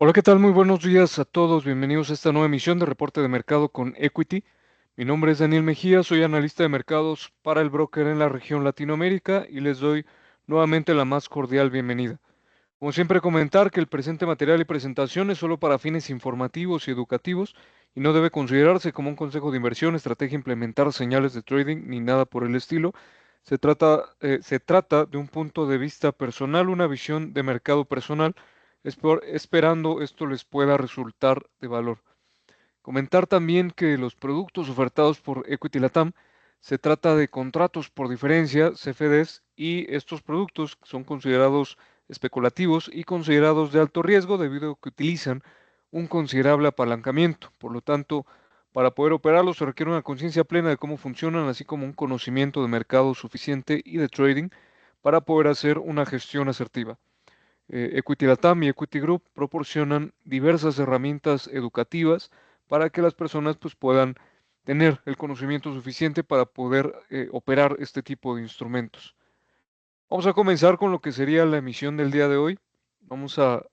Hola, ¿qué tal? Muy buenos días a todos. Bienvenidos a esta nueva emisión de Reporte de Mercado con Equity. Mi nombre es Daniel Mejía, soy analista de mercados para el broker en la región Latinoamérica y les doy nuevamente la más cordial bienvenida. Como siempre, comentar que el presente material y presentación es solo para fines informativos y educativos y no debe considerarse como un consejo de inversión, estrategia, implementar señales de trading ni nada por el estilo. Se trata de un punto de vista personal, una visión de mercado personal, esperando esto les pueda resultar de valor. Comentar también que los productos ofertados por Equity Latam se trata de contratos por diferencia, CFDs, y estos productos son considerados especulativos y considerados de alto riesgo debido a que utilizan un considerable apalancamiento. Por lo tanto, para poder operarlos se requiere una conciencia plena de cómo funcionan, así como un conocimiento de mercado suficiente y de trading para poder hacer una gestión asertiva. Equity Latam y Equity Group proporcionan diversas herramientas educativas para que las personas pues, puedan tener el conocimiento suficiente para poder operar este tipo de instrumentos. Vamos a comenzar con lo que sería la emisión del día de hoy. Vamos a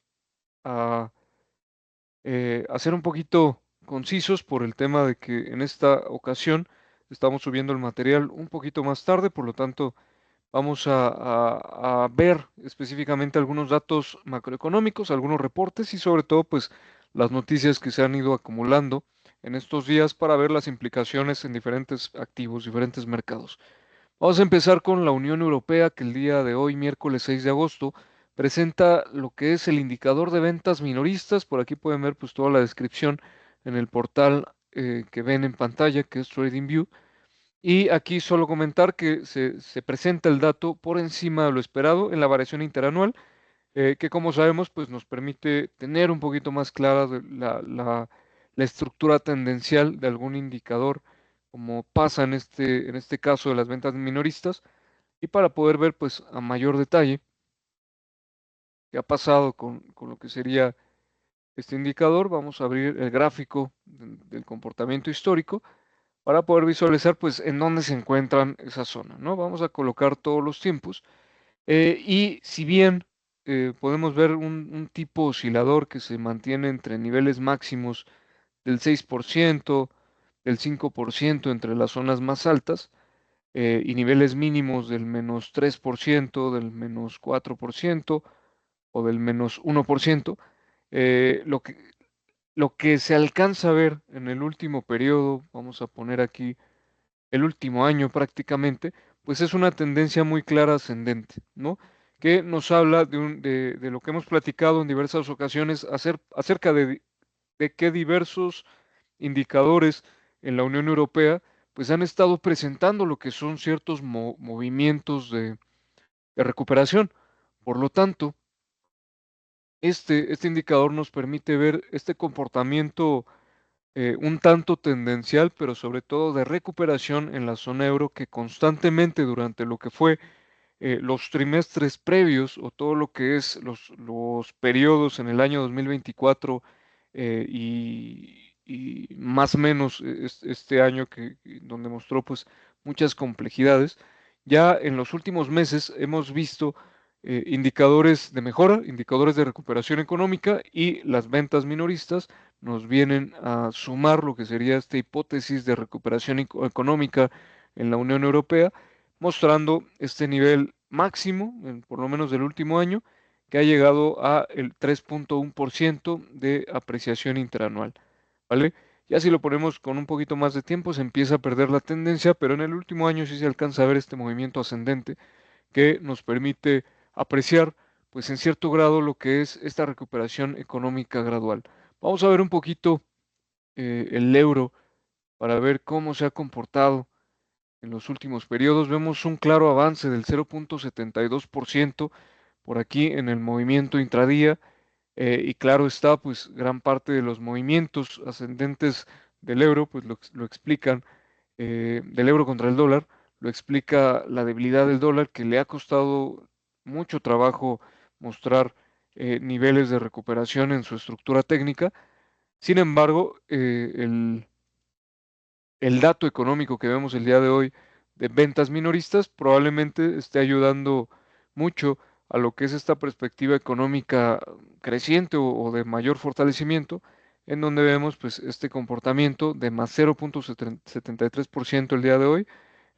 ser un poquito concisos por el tema de que en esta ocasión estamos subiendo el material un poquito más tarde, por lo tanto vamos a ver específicamente algunos datos macroeconómicos, algunos reportes y sobre todo pues las noticias que se han ido acumulando en estos días para ver las implicaciones en diferentes activos, diferentes mercados. Vamos a empezar con la Unión Europea, que el día de hoy, miércoles 6 de agosto, presenta lo que es el indicador de ventas minoristas. Por aquí pueden ver pues toda la descripción en el portal que ven en pantalla, que es TradingView. Y aquí solo comentar que se presenta el dato por encima de lo esperado en la variación interanual, que como sabemos, pues nos permite tener un poquito más clara la estructura tendencial de algún indicador, como pasa en este caso de las ventas minoristas, y para poder ver pues a mayor detalle qué ha pasado con lo que sería este indicador, vamos a abrir el gráfico del comportamiento histórico para poder visualizar pues en dónde se encuentran esa zona, ¿no? Vamos a colocar todos los tiempos y si bien podemos ver un tipo oscilador que se mantiene entre niveles máximos del 6%, del 5% entre las zonas más altas y niveles mínimos del -3%, del -4% o del -1%, eh, lo que, lo que se alcanza a ver en el último periodo, vamos a poner aquí el último año prácticamente, pues es una tendencia muy clara ascendente, ¿no? Que nos habla de lo que hemos platicado en diversas ocasiones acerca de que diversos indicadores en la Unión Europea pues han estado presentando lo que son ciertos movimientos de recuperación. Por lo tanto, este indicador nos permite ver este comportamiento un tanto tendencial, pero sobre todo de recuperación en la zona euro que constantemente durante lo que fue los trimestres previos o todo lo que es los periodos en el año 2024 y más o menos este año donde mostró pues muchas complejidades, ya en los últimos meses hemos visto indicadores de mejora, indicadores de recuperación económica y las ventas minoristas nos vienen a sumar lo que sería esta hipótesis de recuperación económica en la Unión Europea, mostrando este nivel máximo, por lo menos del último año, que ha llegado a el 3.1% de apreciación interanual, ¿vale? Ya si lo ponemos con un poquito más de tiempo, se empieza a perder la tendencia, pero en el último año sí se alcanza a ver este movimiento ascendente que nos permite apreciar, pues en cierto grado, lo que es esta recuperación económica gradual. Vamos a ver un poquito el euro para ver cómo se ha comportado en los últimos periodos. Vemos un claro avance del 0.72% por aquí en el movimiento intradía y claro está, pues gran parte de los movimientos ascendentes del euro, pues lo explican, del euro contra el dólar, lo explica la debilidad del dólar que le ha costado mucho trabajo mostrar niveles de recuperación en su estructura técnica. Sin embargo, el dato económico que vemos el día de hoy de ventas minoristas probablemente esté ayudando mucho a lo que es esta perspectiva económica creciente o de mayor fortalecimiento, en donde vemos pues este comportamiento de más 0,73% el día de hoy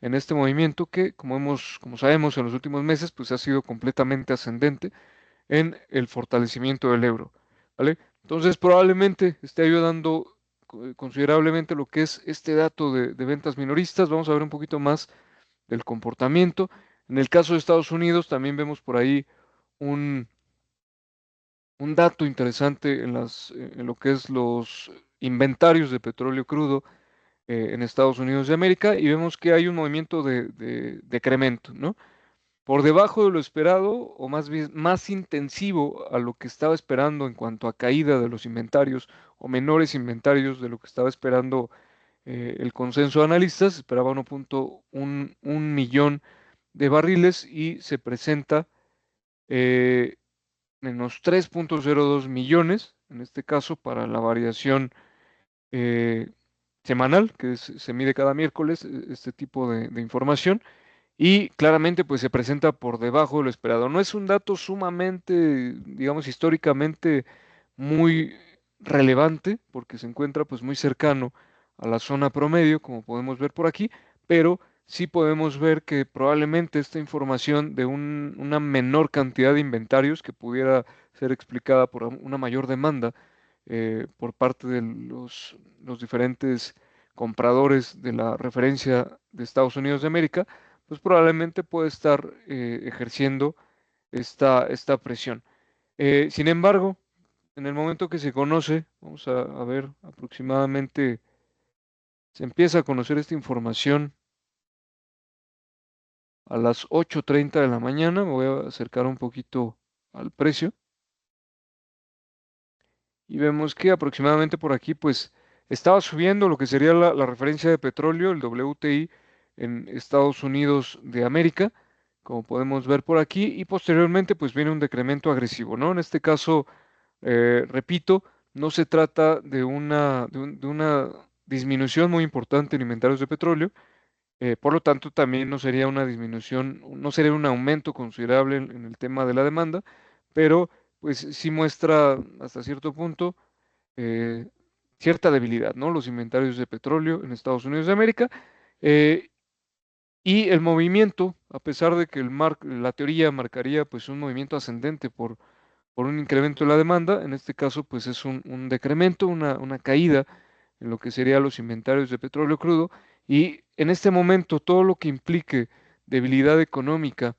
en este movimiento que, como sabemos en los últimos meses, pues ha sido completamente ascendente en el fortalecimiento del euro, ¿vale? Entonces probablemente esté ayudando considerablemente lo que es este dato de ventas minoristas. Vamos a ver un poquito más del comportamiento. En el caso de Estados Unidos también vemos por ahí un, un dato interesante en lo que es los inventarios de petróleo crudo en Estados Unidos de América, y vemos que hay un movimiento de decremento, ¿no? Por debajo de lo esperado, o más bien más intensivo a lo que estaba esperando en cuanto a caída de los inventarios, o menores inventarios de lo que estaba esperando el consenso de analistas. Esperaba 1,1 millón de barriles y se presenta eh, menos 3,02 millones, en este caso para la variación eh, semanal, que se mide cada miércoles, este tipo de información. Y claramente pues se presenta por debajo de lo esperado. No es un dato sumamente, digamos, históricamente muy relevante, porque se encuentra pues muy cercano a la zona promedio, como podemos ver por aquí, pero sí podemos ver que probablemente esta información de una menor cantidad de inventarios que pudiera ser explicada por una mayor demanda por parte de los diferentes compradores de la referencia de Estados Unidos de América, pues probablemente puede estar ejerciendo esta presión. Sin embargo, en el momento que se conoce, vamos a ver aproximadamente, se empieza a conocer esta información a las 8:30 de la mañana. Me voy a acercar un poquito al precio y vemos que aproximadamente por aquí pues estaba subiendo lo que sería la referencia de petróleo, el WTI en Estados Unidos de América, como podemos ver por aquí, y posteriormente pues viene un decremento agresivo, ¿no? En este caso, repito, no se trata de una disminución muy importante en inventarios de petróleo. Por lo tanto también no sería una disminución, no sería un aumento considerable en el tema de la demanda, pero pues sí muestra hasta cierto punto eh, cierta debilidad, ¿no? Los inventarios de petróleo en Estados Unidos de América, eh, y el movimiento, a pesar de que la teoría marcaría pues un movimiento ascendente por un incremento de la demanda, en este caso pues es un decremento, una caída en lo que serían los inventarios de petróleo crudo, y en este momento todo lo que implique debilidad económica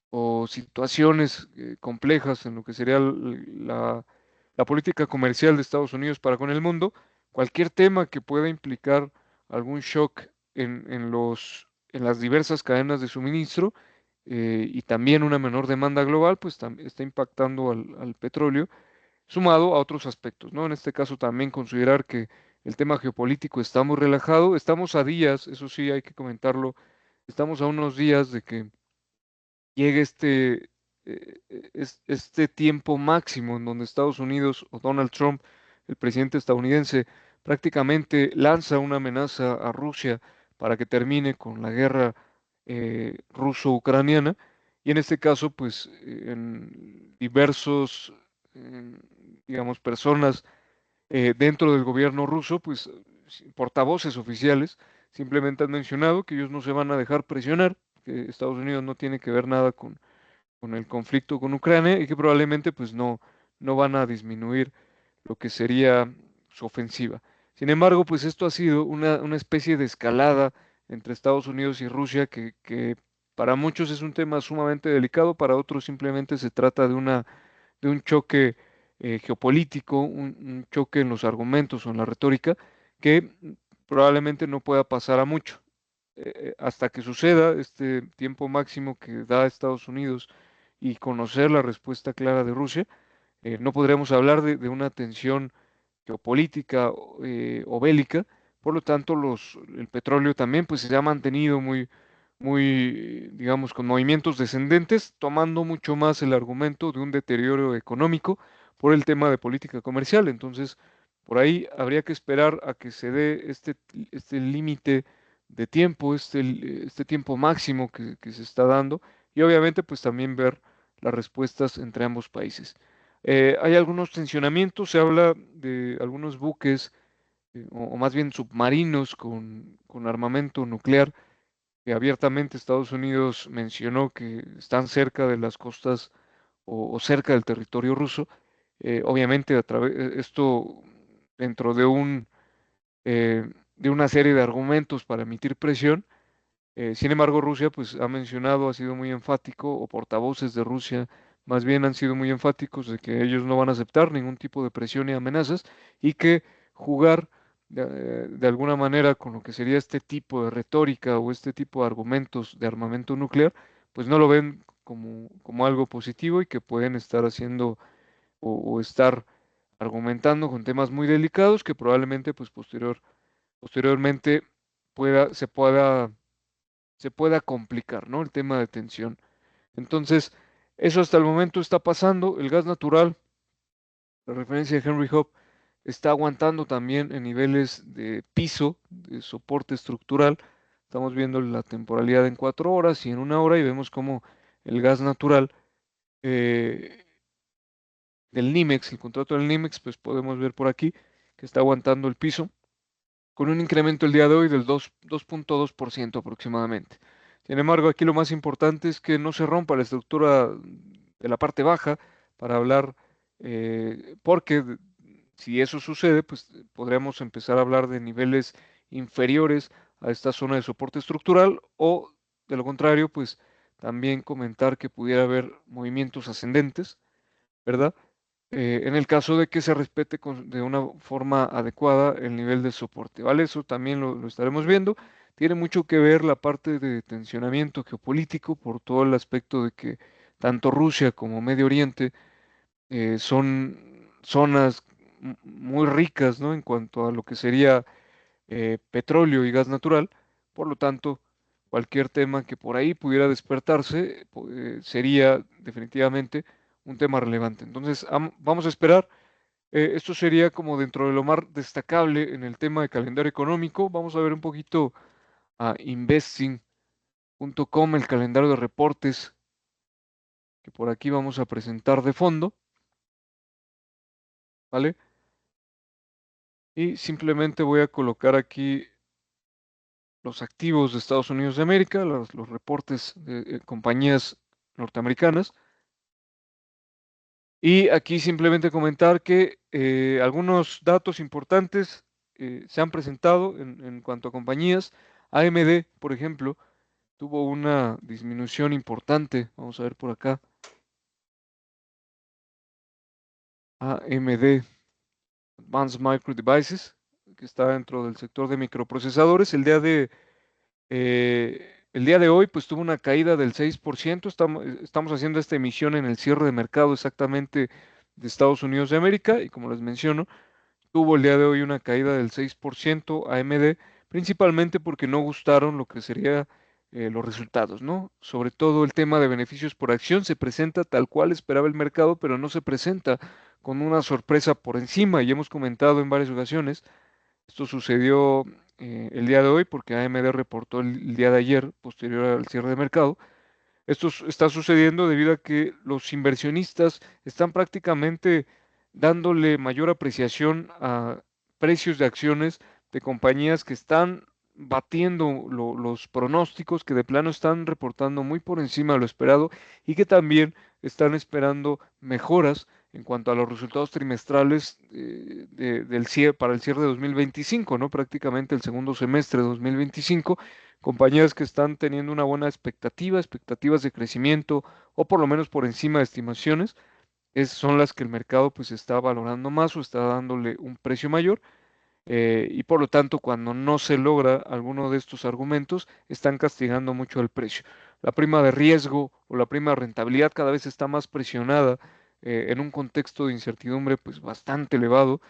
o situaciones complejas en lo que sería la política comercial de Estados Unidos para con el mundo, cualquier tema que pueda implicar algún shock en las diversas cadenas de suministro, y también una menor demanda global, pues está impactando al petróleo, sumado a otros aspectos, ¿no? En este caso también considerar que el tema geopolítico está muy relajado. Estamos a días, eso sí hay que comentarlo, estamos a unos días de que llegue este tiempo máximo en donde Estados Unidos o Donald Trump, el presidente estadounidense, prácticamente lanza una amenaza a Rusia para que termine con la guerra ruso-ucraniana. Y en este caso, pues en diversos, eh, digamos, personas dentro del gobierno ruso, pues portavoces oficiales simplemente han mencionado que ellos no se van a dejar presionar, que Estados Unidos no tiene que ver nada con el conflicto con Ucrania, y que probablemente pues no van a disminuir lo que sería su ofensiva. Sin embargo, pues esto ha sido una especie de escalada entre Estados Unidos y Rusia que para muchos es un tema sumamente delicado, para otros simplemente se trata de un choque geopolítico, un choque en los argumentos o en la retórica que probablemente no pueda pasar a mucho. Hasta que suceda este tiempo máximo que da Estados Unidos y conocer la respuesta clara de Rusia, no podremos hablar de una tensión geopolítica o bélica. Por lo tanto, el petróleo también pues se ha mantenido muy, digamos, con movimientos descendentes, tomando mucho más el argumento de un deterioro económico por el tema de política comercial. Entonces, por ahí habría que esperar a que se dé este límite de tiempo, este tiempo máximo que se está dando, y obviamente pues también ver las respuestas entre ambos países. Hay algunos tensionamientos, se habla de algunos buques, o más bien submarinos con armamento nuclear, que abiertamente Estados Unidos mencionó que están cerca de las costas o cerca del territorio ruso. Obviamente, esto dentro de una serie de argumentos para emitir presión. Sin embargo, Rusia pues ha mencionado, ha sido muy enfático, o portavoces de Rusia más bien han sido muy enfáticos de que ellos no van a aceptar ningún tipo de presión y amenazas, y que jugar de alguna manera con lo que sería este tipo de retórica o este tipo de argumentos de armamento nuclear, pues no lo ven como algo positivo, y que pueden estar haciendo o estar argumentando con temas muy delicados que probablemente pues posteriormente pueda, se pueda complicar, ¿no? El tema de tensión. Entonces, eso hasta el momento está pasando. El gas natural, la referencia de Henry Hub, está aguantando también en niveles de piso, de soporte estructural. Estamos viendo la temporalidad en 4 horas y en 1 hora, y vemos cómo el gas natural eh, del NYMEX, el contrato del NYMEX, pues podemos ver por aquí que está aguantando el piso con un incremento el día de hoy del 2.2% aproximadamente. Sin embargo, aquí lo más importante es que no se rompa la estructura de la parte baja para hablar, porque si eso sucede, pues podríamos empezar a hablar de niveles inferiores a esta zona de soporte estructural, o de lo contrario, pues también comentar que pudiera haber movimientos ascendentes, ¿verdad? En el caso de que se respete de una forma adecuada el nivel de soporte, ¿vale? Eso también lo estaremos viendo. Tiene mucho que ver la parte de tensionamiento geopolítico por todo el aspecto de que tanto Rusia como Medio Oriente son zonas muy ricas, ¿no? En cuanto a lo que sería petróleo y gas natural. Por lo tanto, cualquier tema que por ahí pudiera despertarse sería definitivamente un tema relevante. Entonces, vamos a esperar. Esto sería como dentro de lo más destacable en el tema de calendario económico. Vamos a ver un poquito a investing.com, el calendario de reportes que por aquí vamos a presentar de fondo, ¿vale? Y simplemente voy a colocar aquí los activos de Estados Unidos de América, los reportes de compañías norteamericanas. Y aquí simplemente comentar que algunos datos importantes se han presentado en cuanto a compañías. AMD, por ejemplo, tuvo una disminución importante. Vamos a ver por acá. AMD, Advanced Micro Devices, que está dentro del sector de microprocesadores. El día de hoy, pues tuvo una caída del 6%. Estamos haciendo esta emisión en el cierre de mercado exactamente de Estados Unidos de América, y como les menciono, tuvo el día de hoy una caída del 6% AMD, principalmente porque no gustaron lo que sería los resultados, ¿no? Sobre todo el tema de beneficios por acción se presenta tal cual esperaba el mercado, pero no se presenta con una sorpresa por encima, y hemos comentado en varias ocasiones. Esto sucedió el día de hoy porque AMD reportó el día de ayer, posterior al cierre de mercado. Está sucediendo debido a que los inversionistas están prácticamente dándole mayor apreciación a precios de acciones de compañías que están batiendo los pronósticos, que de plano están reportando muy por encima de lo esperado, y que también están esperando mejoras en cuanto a los resultados trimestrales del cierre, para el cierre de 2025, ¿no? Prácticamente el segundo semestre de 2025. Compañías que están teniendo una buena expectativa, expectativas de crecimiento, o por lo menos por encima de estimaciones, son las que el mercado pues está valorando más o está dándole un precio mayor. Y por lo tanto, cuando no se logra alguno de estos argumentos, están castigando mucho el precio. La prima de riesgo o la prima de rentabilidad cada vez está más presionada en un contexto de incertidumbre pues bastante elevado,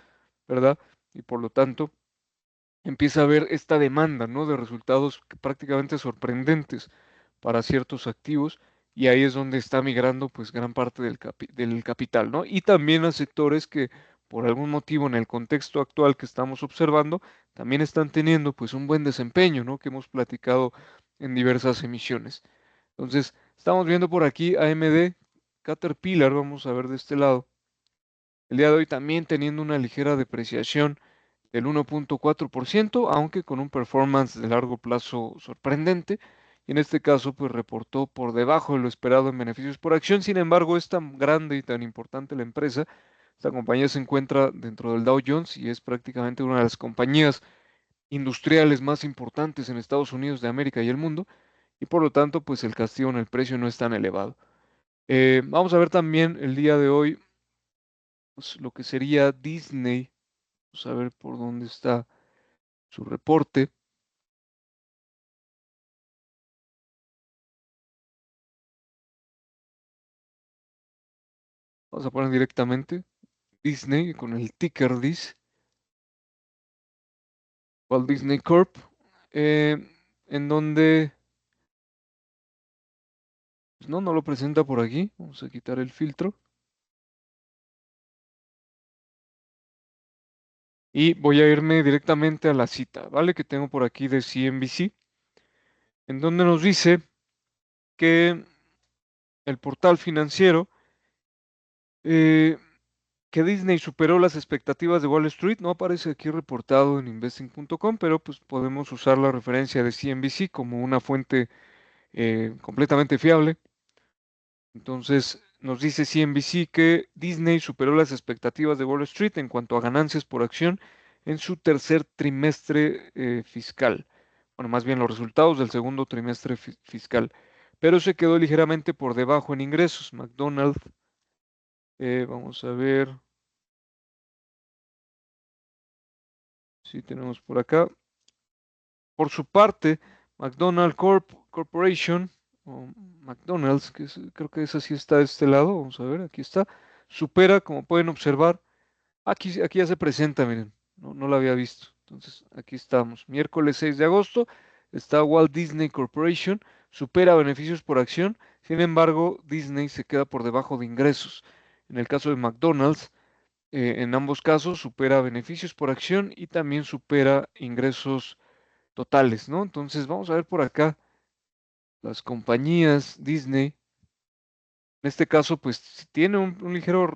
¿verdad? Y por lo tanto, empieza a haber esta demanda, ¿no? De resultados prácticamente sorprendentes para ciertos activos, y ahí es donde está migrando pues gran parte del capital, ¿no? Y también a sectores que por algún motivo en el contexto actual que estamos observando también están teniendo pues un buen desempeño, ¿no? Que hemos platicado en diversas emisiones. Entonces, estamos viendo por aquí AMD. Caterpillar, vamos a ver de este lado, el día de hoy también teniendo una ligera depreciación del 1.4%, aunque con un performance de largo plazo sorprendente. Y en este caso, pues reportó por debajo de lo esperado en beneficios por acción. Sin embargo, es tan grande y tan importante la empresa. Esta compañía se encuentra dentro del Dow Jones y es prácticamente una de las compañías industriales más importantes en Estados Unidos de América y el mundo. Y por lo tanto, pues el castigo en el precio no es tan elevado. Vamos a ver también el día de hoy, pues, lo que sería Disney. Vamos a ver por dónde está su reporte. Vamos a poner directamente Disney con el ticker DIS, Walt Disney Corp, eh, en donde pues no lo presenta por aquí. Vamos a quitar el filtro y voy a irme directamente a la cita, ¿vale? Que tengo por aquí de CNBC, en donde nos dice que el portal financiero, eh, que Disney superó las expectativas de Wall Street. No aparece aquí reportado en investing.com, pero pues podemos usar la referencia de CNBC como una fuente completamente fiable. Entonces, nos dice CNBC que Disney superó las expectativas de Wall Street en cuanto a ganancias por acción en su tercer trimestre fiscal. Bueno, más bien los resultados del segundo trimestre fiscal, pero se quedó ligeramente por debajo en ingresos. McDonald's, vamos a ver si tenemos por acá. Por su parte, Corporation, o McDonald's, creo que esa sí está de este lado, vamos a ver, aquí está, supera, como pueden observar, aquí ya se presenta, miren, no la había visto. Entonces, aquí estamos, miércoles 6 de agosto, está Walt Disney Corporation, supera beneficios por acción, sin embargo, Disney se queda por debajo de ingresos. En el caso de McDonald's, en ambos casos supera beneficios por acción y también supera ingresos totales, ¿no? Entonces vamos a ver por acá las compañías Disney. En este caso, pues si tiene un ligero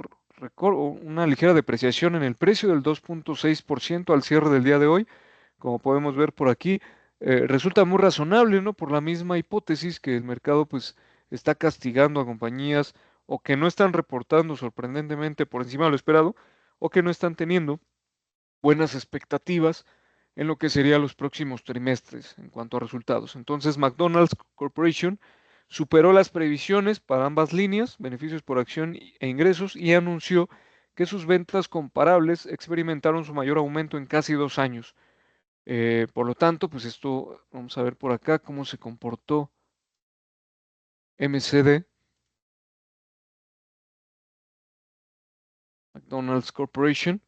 o una ligera depreciación en el precio del 2.6% al cierre del día de hoy, como podemos ver por aquí. Resulta muy razonable, ¿no? Por la misma hipótesis que el mercado pues está castigando a compañías o que no están reportando sorprendentemente por encima de lo esperado o que no están teniendo buenas expectativas en lo que serían los próximos trimestres en cuanto a resultados. Entonces, McDonald's Corporation superó las previsiones para ambas líneas, beneficios por acción e ingresos, y anunció que sus ventas comparables experimentaron su mayor aumento en casi 2 años. Por lo tanto, pues esto, vamos a ver por acá cómo se comportó MCD, McDonald's Corporation.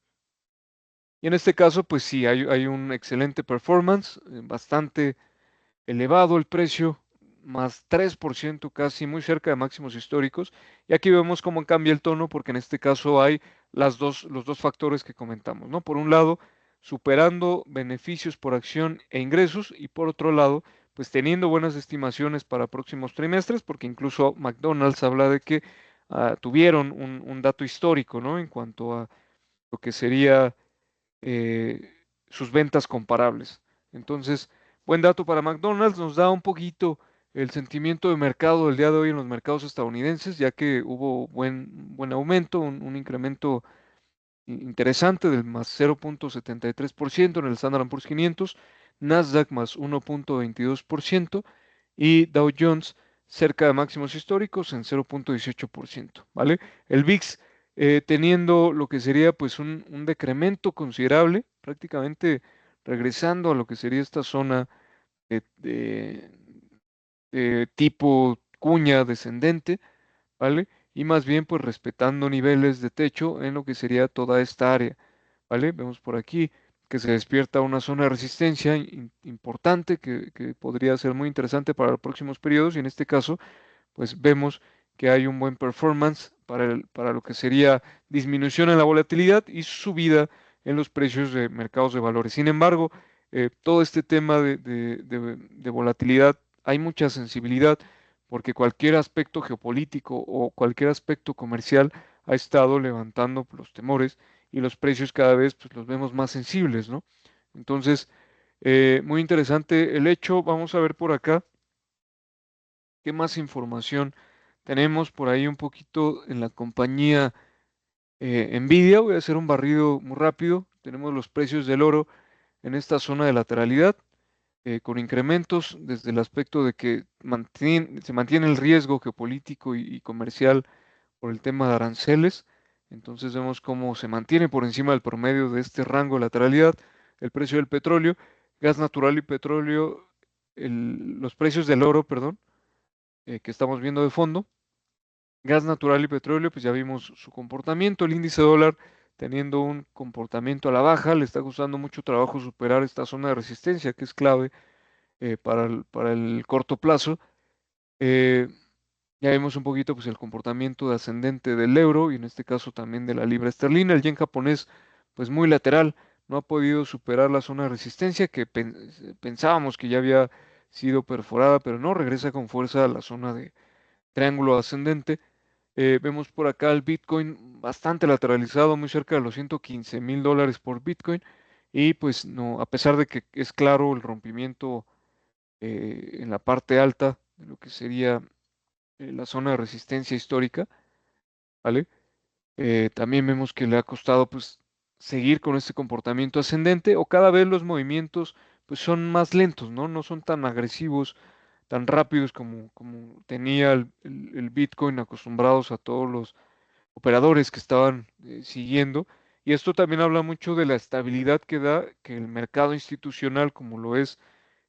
Y en este caso, pues sí, hay un excelente performance, bastante elevado el precio, más 3% casi, muy cerca de máximos históricos. Y aquí vemos cómo cambia el tono, porque en este caso hay los dos factores que comentamos, ¿no? Por un lado, superando beneficios por acción e ingresos, y por otro lado, pues teniendo buenas estimaciones para próximos trimestres, porque incluso McDonald's habla de que tuvieron un dato histórico, ¿no? En cuanto a lo que sería eh, sus ventas comparables. Entonces, buen dato para McDonald's, nos da un poquito el sentimiento de mercado del día de hoy en los mercados estadounidenses, ya que hubo buen aumento, un incremento interesante del más 0.73% en el Standard Poor's 500, Nasdaq más 1.22% y Dow Jones cerca de máximos históricos en 0.18%, ¿vale? El VIX teniendo lo que sería pues un decremento considerable, prácticamente regresando a lo que sería esta zona de tipo cuña descendente, ¿vale? Y más bien pues respetando niveles de techo en lo que sería toda esta área, ¿vale? Vemos por aquí que se despierta una zona de resistencia importante que podría ser muy interesante para los próximos periodos y en este caso pues vemos que hay un buen performance para lo que sería disminución en la volatilidad y subida en los precios de mercados de valores. Sin embargo, todo este tema de volatilidad, hay mucha sensibilidad porque cualquier aspecto geopolítico o cualquier aspecto comercial ha estado levantando los temores y los precios cada vez pues, los vemos más sensibles, ¿no? Entonces, muy interesante el hecho. Vamos a ver por acá qué más información tenemos por ahí un poquito en la compañía Nvidia. Voy a hacer un barrido muy rápido. Tenemos los precios del oro en esta zona de lateralidad, con incrementos desde el aspecto de que se mantiene el riesgo geopolítico y comercial por el tema de aranceles. Entonces vemos cómo se mantiene por encima del promedio de este rango de lateralidad el precio del petróleo, gas natural y petróleo, los precios del oro, perdón, que estamos viendo de fondo. Gas natural y petróleo, pues ya vimos su comportamiento. El índice dólar teniendo un comportamiento a la baja, le está costando mucho trabajo superar esta zona de resistencia que es clave para el corto plazo. Eh, ya vimos un poquito pues, el comportamiento de ascendente del euro y en este caso también de la libra esterlina. El yen japonés, pues muy lateral, no ha podido superar la zona de resistencia que pensábamos que ya había sido perforada, pero no, regresa con fuerza a la zona de triángulo ascendente. Vemos por acá el Bitcoin bastante lateralizado, muy cerca de los $115,000 por Bitcoin. Y pues no, a pesar de que es claro el rompimiento en la parte alta de lo que sería la zona de resistencia histórica, ¿vale? También vemos que le ha costado pues seguir con este comportamiento ascendente o cada vez los movimientos pues son más lentos, ¿no? No son tan agresivos, tan rápidos como tenía el Bitcoin acostumbrados a todos los operadores que estaban siguiendo. Y esto también habla mucho de la estabilidad que da que el mercado institucional, como lo es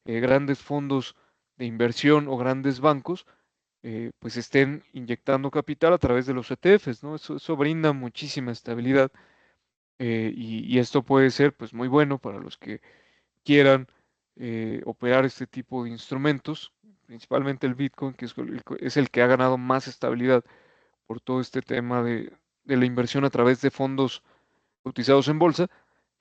grandes fondos de inversión o grandes bancos, pues estén inyectando capital a través de los ETFs, ¿no? Eso brinda muchísima estabilidad y esto puede ser pues muy bueno para los que quieran operar este tipo de instrumentos, principalmente el Bitcoin, que es el que ha ganado más estabilidad por todo este tema de la inversión a través de fondos cotizados en bolsa.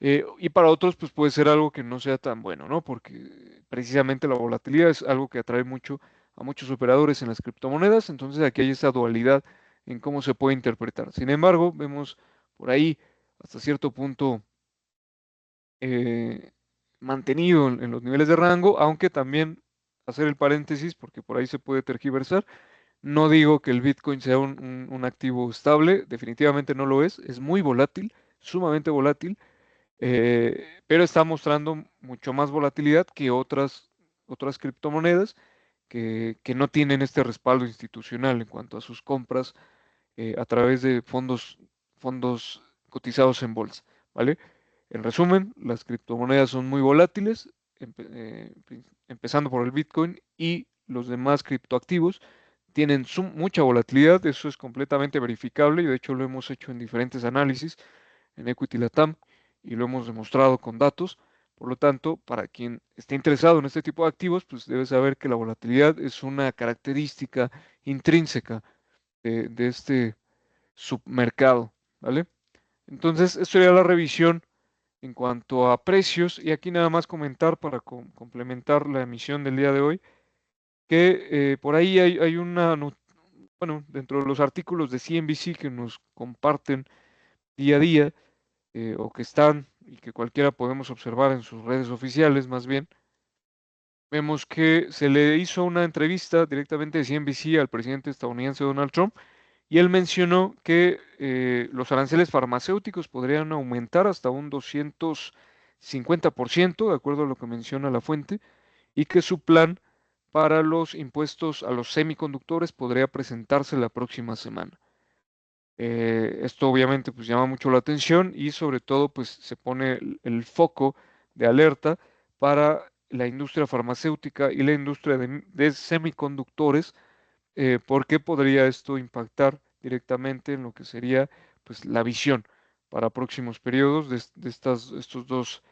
Y para otros, pues puede ser algo que no sea tan bueno, ¿no? Porque precisamente la volatilidad es algo que atrae mucho a muchos operadores en las criptomonedas. Entonces aquí hay esa dualidad en cómo se puede interpretar. Sin embargo, vemos por ahí hasta cierto punto eh, mantenido en los niveles de rango, aunque también hacer el paréntesis, porque por ahí se puede tergiversar. No digo que el Bitcoin sea un activo estable, definitivamente no lo es muy volátil, sumamente volátil, pero está mostrando mucho más volatilidad que otras criptomonedas que no tienen este respaldo institucional en cuanto a sus compras a través de fondos cotizados en bolsa, ¿vale? En resumen, las criptomonedas son muy volátiles, empezando por el Bitcoin y los demás criptoactivos tienen mucha volatilidad, eso es completamente verificable y de hecho lo hemos hecho en diferentes análisis en Equity Latam y lo hemos demostrado con datos. Por lo tanto, para quien esté interesado en este tipo de activos, pues debe saber que la volatilidad es una característica intrínseca de este submercado, ¿vale? Entonces, esto sería la revisión en cuanto a precios y aquí nada más comentar para complementar la emisión del día de hoy, que por ahí hay bueno, dentro de los artículos de CNBC que nos comparten día a día o que están y que cualquiera podemos observar en sus redes oficiales más bien, vemos que se le hizo una entrevista directamente de CNBC al presidente estadounidense Donald Trump y él mencionó que los aranceles farmacéuticos podrían aumentar hasta un 250%, de acuerdo a lo que menciona la fuente, y que su plan para los impuestos a los semiconductores podría presentarse la próxima semana. Esto obviamente pues llama mucho la atención y sobre todo pues se pone el foco de alerta para la industria farmacéutica y la industria de semiconductores, porque podría esto impactar directamente en lo que sería pues la visión para próximos periodos de estas dos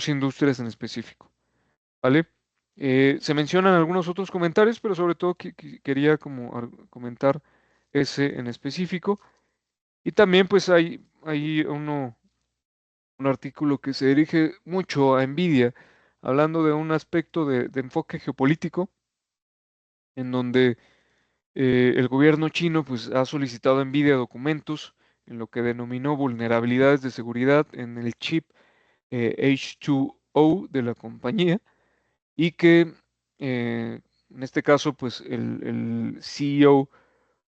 industrias en específico, ¿vale? Se mencionan algunos otros comentarios, pero sobre todo quería como comentar ese en específico. Y también pues hay un artículo que se dirige mucho a Nvidia, hablando de un aspecto de enfoque geopolítico, en donde el gobierno chino pues ha solicitado a Nvidia documentos en lo que denominó vulnerabilidades de seguridad en el chip H2O de la compañía y que en este caso pues el CEO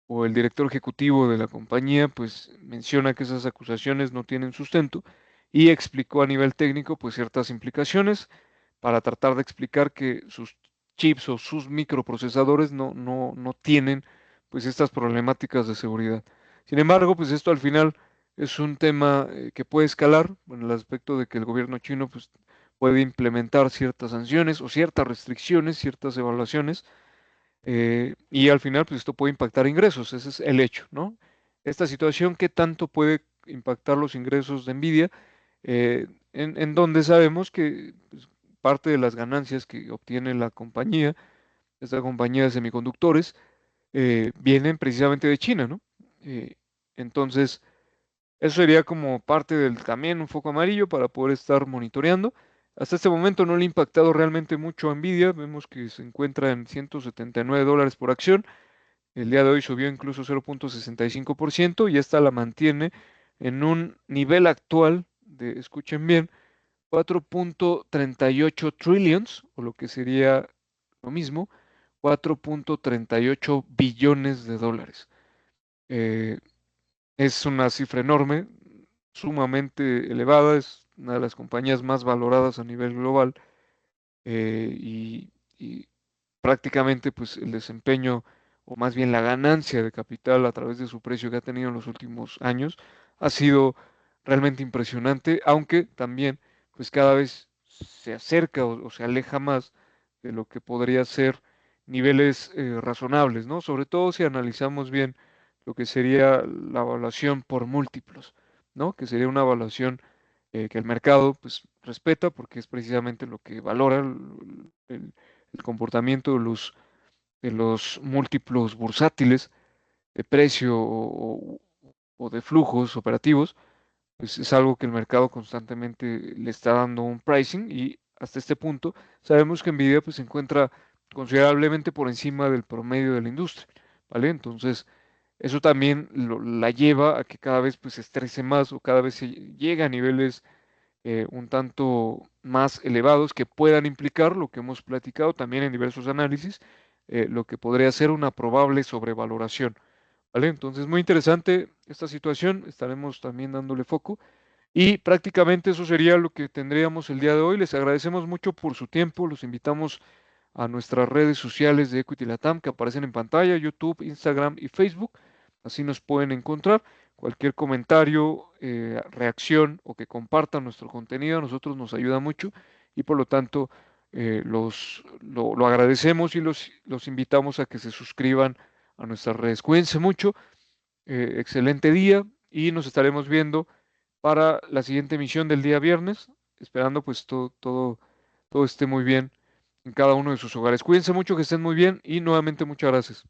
o el director ejecutivo de la compañía pues menciona que esas acusaciones no tienen sustento y explicó a nivel técnico pues ciertas implicaciones para tratar de explicar que sus chips o sus microprocesadores no tienen pues estas problemáticas de seguridad. Sin embargo, pues esto al final es un tema que puede escalar en el aspecto de que el gobierno chino pues puede implementar ciertas sanciones o ciertas restricciones, ciertas evaluaciones y al final, pues esto puede impactar ingresos, ese es el hecho, ¿no? Esta situación, ¿qué tanto puede impactar los ingresos de Nvidia? En donde sabemos que pues, parte de las ganancias que obtiene la compañía, esta compañía de semiconductores, vienen precisamente de China, ¿no? Eh, entonces, eso sería como parte del también un foco amarillo para poder estar monitoreando. Hasta este momento no le ha impactado realmente mucho a Nvidia. Vemos que se encuentra en $179 por acción. El día de hoy subió incluso 0.65% y esta la mantiene en un nivel actual de, escuchen bien, 4.38 trillions, o lo que sería lo mismo, 4.38 billones de dólares. Eh, es una cifra enorme, sumamente elevada, es una de las compañías más valoradas a nivel global y prácticamente pues el desempeño o más bien la ganancia de capital a través de su precio que ha tenido en los últimos años ha sido realmente impresionante, aunque también pues cada vez se acerca o se aleja más de lo que podría ser niveles razonables, ¿no? Sobre todo si analizamos bien lo que sería la evaluación por múltiplos, ¿no? Que sería una evaluación que el mercado pues respeta porque es precisamente lo que valora el comportamiento de los múltiplos bursátiles de precio o de flujos operativos, pues es algo que el mercado constantemente le está dando un pricing y hasta este punto sabemos que Nvidia pues se encuentra considerablemente por encima del promedio de la industria, ¿vale? Entonces, eso también la lleva a que cada vez pues se estrese más o cada vez se llega a niveles un tanto más elevados que puedan implicar lo que hemos platicado también en diversos análisis, lo que podría ser una probable sobrevaloración, ¿vale? Entonces, muy interesante esta situación, estaremos también dándole foco y prácticamente eso sería lo que tendríamos el día de hoy. Les agradecemos mucho por su tiempo, los invitamos a nuestras redes sociales de Equity Latam que aparecen en pantalla, YouTube, Instagram y Facebook. Así nos pueden encontrar. Cualquier comentario, reacción o que compartan nuestro contenido a nosotros nos ayuda mucho y por lo tanto lo agradecemos y los invitamos a que se suscriban a nuestras redes. Cuídense mucho, excelente día y nos estaremos viendo para la siguiente emisión del día viernes, esperando pues todo esté muy bien en cada uno de sus hogares. Cuídense mucho, que estén muy bien y nuevamente muchas gracias.